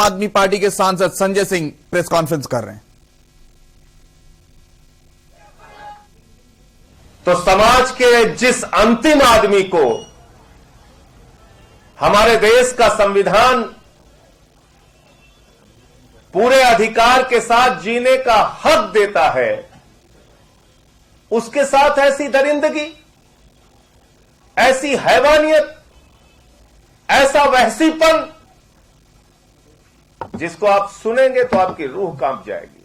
आदमी पार्टी के सांसद संजय सिंह प्रेस कॉन्फ्रेंस कर रहे हैं। तो समाज के जिस अंतिम आदमी को हमारे देश का संविधान पूरे अधिकार के साथ जीने का हक देता है, उसके साथ ऐसी दरिंदगी, ऐसी हैवानियत, ऐसा वहसीपन, जिसको आप सुनेंगे तो आपकी रूह कांप जाएगी।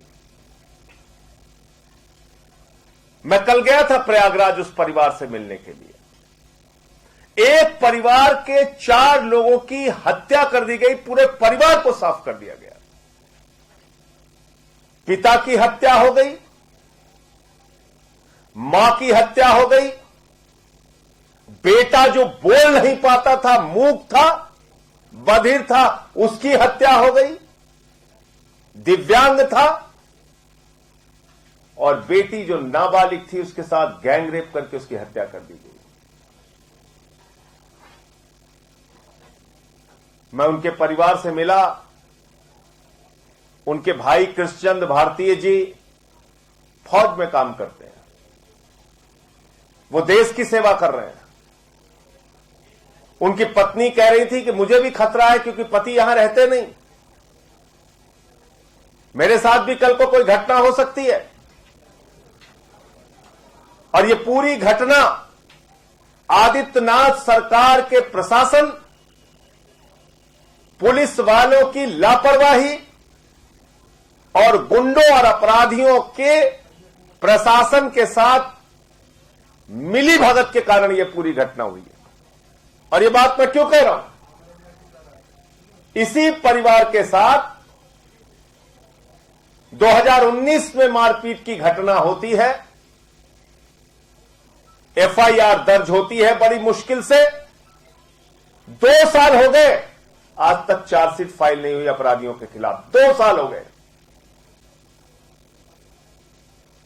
मैं कल गया था प्रयागराज उस परिवार से मिलने के लिए। एक परिवार के 4 लोगों की हत्या कर दी गई, पूरे परिवार को साफ कर दिया गया। पिता की हत्या हो गई, मां की हत्या हो गई, बेटा जो बोल नहीं पाता था, मूक था, बधिर था, उसकी हत्या हो गई, दिव्यांग था, और बेटी जो नाबालिग थी उसके साथ गैंगरेप करके उसकी हत्या कर दी गई। मैं उनके परिवार से मिला। उनके भाई कृष्णचंद्र भारतीय जी फौज में काम करते हैं, वो देश की सेवा कर रहे हैं। उनकी पत्नी कह रही थी कि मुझे भी खतरा है क्योंकि पति यहां रहते नहीं, मेरे साथ भी कल को कोई घटना हो सकती है। और ये पूरी घटना आदित्यनाथ सरकार के प्रशासन, पुलिस वालों की लापरवाही और गुंडों और अपराधियों के प्रशासन के साथ मिली भगत के कारण यह पूरी घटना हुई है। और यह बात मैं क्यों कह रहा हूं? इसी परिवार के साथ 2019 में मारपीट की घटना होती है, एफआईआर दर्ज होती है बड़ी मुश्किल से। 2 साल हो गए, आज तक चार्जशीट फाइल नहीं हुई अपराधियों के खिलाफ। 2 साल हो गए।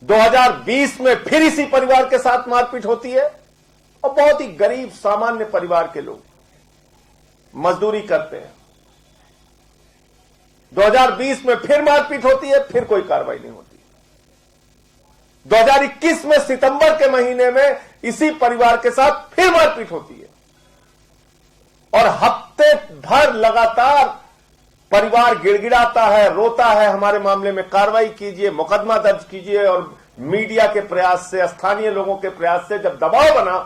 2020 में फिर इसी परिवार के साथ मारपीट होती है, और बहुत ही गरीब सामान्य परिवार के लोग मजदूरी करते हैं। 2020 में फिर मारपीट होती है, फिर कोई कार्रवाई नहीं होती। 2021 में सितंबर के महीने में इसी परिवार के साथ फिर मारपीट होती है, और हफ्ते भर लगातार परिवार गिड़गिड़ाता है, रोता है, हमारे मामले में कार्रवाई कीजिए, मुकदमा दर्ज कीजिए। और मीडिया के प्रयास से, स्थानीय लोगों के प्रयास से जब दबाव बना,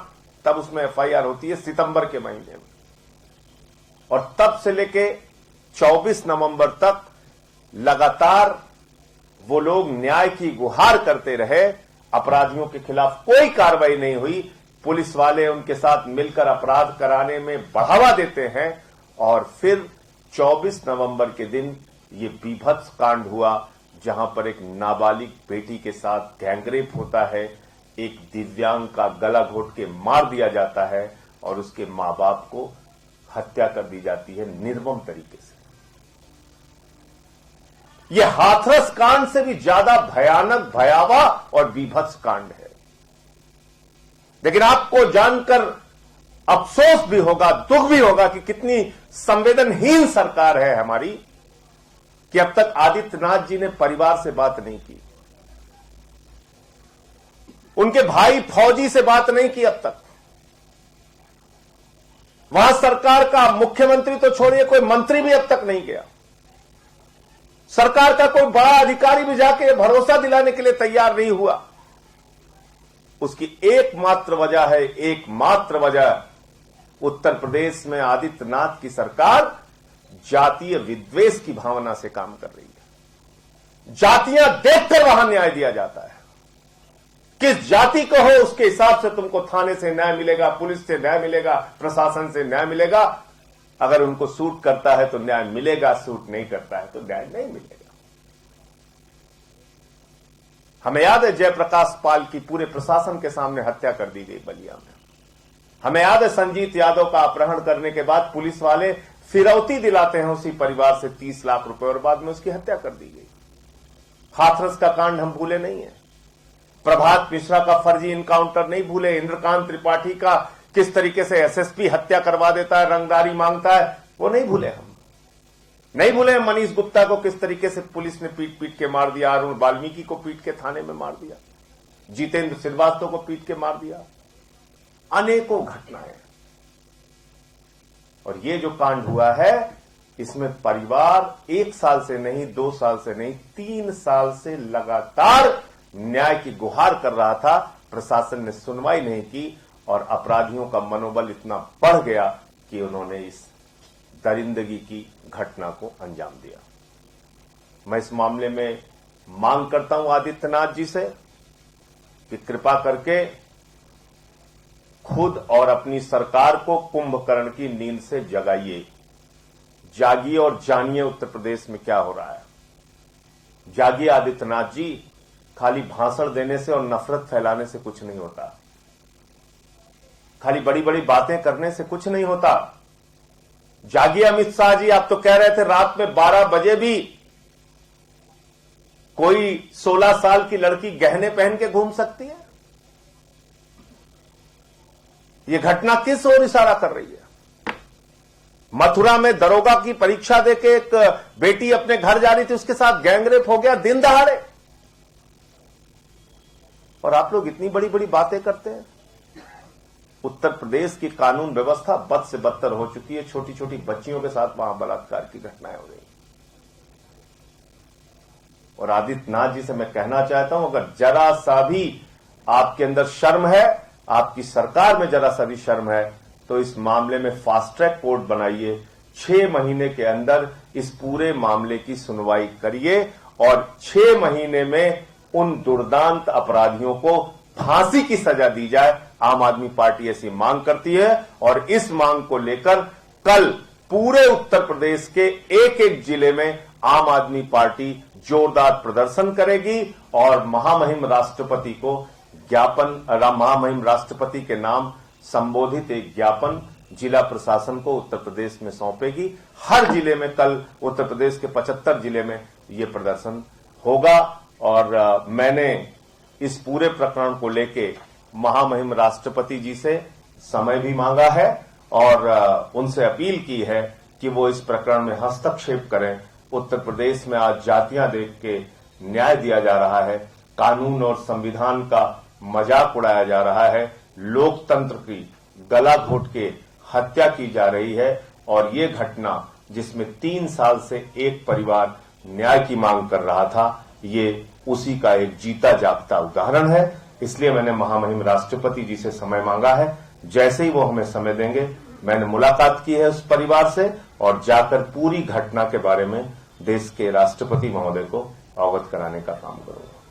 तब उसमें एफआईआर होती है सितंबर के महीने में। और तब से लेके 24 नवंबर तक लगातार वो लोग न्याय की गुहार करते रहे। अपराधियों के खिलाफ कोई कार्रवाई नहीं हुई। पुलिस वाले उनके साथ मिलकर अपराध कराने में बढ़ावा देते हैं, और फिर 24 नवंबर के दिन ये बीभत्स कांड हुआ, जहां पर एक नाबालिग बेटी के साथ गैंगरेप होता है, एक दिव्यांग का गला घोट के मार दिया जाता है, और उसके मां बाप को हत्या कर दी जाती है निर्मम तरीके से। यह हाथरस कांड से भी ज्यादा भयानक, भयावह और बीभत्स कांड है। लेकिन आपको जानकर अफसोस भी होगा, दुख भी होगा कि कितनी संवेदनहीन सरकार है हमारी, कि अब तक आदित्यनाथ जी ने परिवार से बात नहीं की, उनके भाई फौजी से बात नहीं की अब तक। वहां सरकार का मुख्यमंत्री तो छोड़िए, कोई मंत्री भी अब तक नहीं गया। सरकार का कोई बड़ा अधिकारी भी जाके भरोसा दिलाने के लिए तैयार नहीं हुआ। उसकी एकमात्र वजह है, एकमात्र वजह, उत्तर प्रदेश में आदित्यनाथ की सरकार जातीय विद्वेष की भावना से काम कर रही है। जातियां देखकर वहां न्याय दिया जाता है। किस जाति को हो उसके हिसाब से तुमको थाने से न्याय मिलेगा, पुलिस से न्याय मिलेगा, प्रशासन से न्याय मिलेगा। अगर उनको सूट करता है तो न्याय मिलेगा, सूट नहीं करता है तो न्याय नहीं मिलेगा। हमें याद है जयप्रकाश पाल की पूरे प्रशासन के सामने हत्या कर दी गई बलिया में। हमें याद है संजीत यादव का अपहरण करने के बाद पुलिस वाले फिरौती दिलाते हैं उसी परिवार से 30 लाख रुपए, और बाद में उसकी हत्या कर दी गई। हाथरस का कांड हम भूले नहीं है। प्रभात मिश्रा का फर्जी इनकाउंटर नहीं भूले। इंद्रकांत त्रिपाठी का किस तरीके से एसएसपी हत्या करवा देता है, रंगदारी मांगता है, वो नहीं भूले हम। नहीं भूले मनीष गुप्ता को किस तरीके से पुलिस ने पीट पीट के मार दिया, अरुण वाल्मीकि को पीट के थाने में मार दिया, जितेंद्र श्रीवास्तव को पीट के मार दिया, अनेकों घटनाएं। और ये जो कांड हुआ है इसमें परिवार 1 साल से नहीं, 2 साल से नहीं, 3 साल से लगातार न्याय की गुहार कर रहा था। प्रशासन ने सुनवाई नहीं की और अपराधियों का मनोबल इतना बढ़ गया कि उन्होंने इस दरिंदगी की घटना को अंजाम दिया। मैं इस मामले में मांग करता हूं आदित्यनाथ जी से कि कृपा करके खुद और अपनी सरकार को कुंभकर्ण की नींद से जगाइए। जागिए और जानिए उत्तर प्रदेश में क्या हो रहा है। जागिए आदित्यनाथ जी, खाली भाषण देने से और नफरत फैलाने से कुछ नहीं होता, खाली बड़ी बड़ी बातें करने से कुछ नहीं होता। जागिए अमित शाह जी, आप तो कह रहे थे रात में 12 बजे भी कोई 16 साल की लड़की गहने पहन के घूम सकती है। यह घटना किस ओर इशारा कर रही है? मथुरा में दरोगा की परीक्षा देके एक बेटी अपने घर जा रही थी, उसके साथ गैंगरेप हो गया दिन दहाड़े। और आप लोग इतनी बड़ी बड़ी बातें करते हैं। उत्तर प्रदेश की कानून व्यवस्था बद से बदतर हो चुकी है। छोटी छोटी बच्चियों के साथ वहां बलात्कार की घटनाएं हो रही। और आदित्यनाथ जी से मैं कहना चाहता हूं, अगर जरा सा भी आपके अंदर शर्म है, आपकी सरकार में जरा सा भी शर्म है, तो इस मामले में फास्ट ट्रैक कोर्ट बनाइए। 6 महीने के अंदर इस पूरे मामले की सुनवाई करिए और 6 महीने में उन दुर्दांत अपराधियों को फांसी की सजा दी जाए। आम आदमी पार्टी ऐसी मांग करती है और इस मांग को लेकर कल पूरे उत्तर प्रदेश के एक एक जिले में आम आदमी पार्टी जोरदार प्रदर्शन करेगी और महामहिम राष्ट्रपति को महामहिम राष्ट्रपति के नाम संबोधित एक ज्ञापन जिला प्रशासन को उत्तर प्रदेश में सौंपेगी। हर जिले में कल उत्तर प्रदेश के 75 जिले में यह प्रदर्शन होगा। और मैंने इस पूरे प्रकरण को लेके महामहिम राष्ट्रपति जी से समय भी मांगा है और उनसे अपील की है कि वो इस प्रकरण में हस्तक्षेप करें। उत्तर प्रदेश में आज जातियां देख के न्याय दिया जा रहा है, कानून और संविधान का मजाक उड़ाया जा रहा है, लोकतंत्र की गला घोट के हत्या की जा रही है। और ये घटना जिसमें 3 साल से एक परिवार न्याय की मांग कर रहा था, ये उसी का एक जीता जागता उदाहरण है। इसलिए मैंने महामहिम राष्ट्रपति जी से समय मांगा है। जैसे ही वो हमें समय देंगे, मैंने मुलाकात की है उस परिवार से और जाकर पूरी घटना के बारे में देश के राष्ट्रपति महोदय को अवगत कराने का काम करूंगा।